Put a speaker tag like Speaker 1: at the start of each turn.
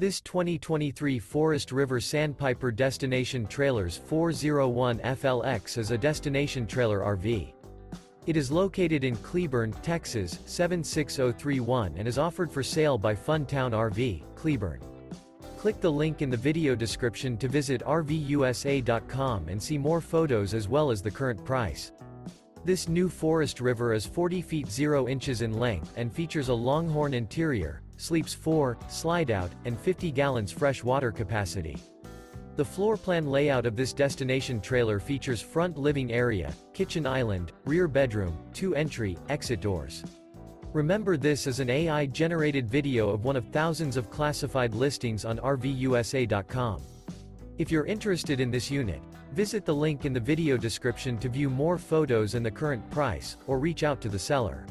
Speaker 1: This 2023 Forest River Sandpiper Destination Trailers 401 FLX is a destination trailer RV. It is located in Cleburne, Texas, 76031 and is offered for sale by Funtown RV, Cleburne. Click the link in the video description to visit RVUSA.com and see more photos as well as the current price. This new Forest River is 40 feet 0 inches in length and features a Longhorn interior, sleeps 4, Slideout, and 50 gallons fresh water capacity. The floor plan layout of this destination trailer features front living area, kitchen island, rear bedroom, 2 entry, exit doors. Remember, this is an AI-generated video of one of thousands of classified listings on RVUSA.com. If you're interested in this unit, visit the link in the video description to view more photos and the current price, or reach out to the seller.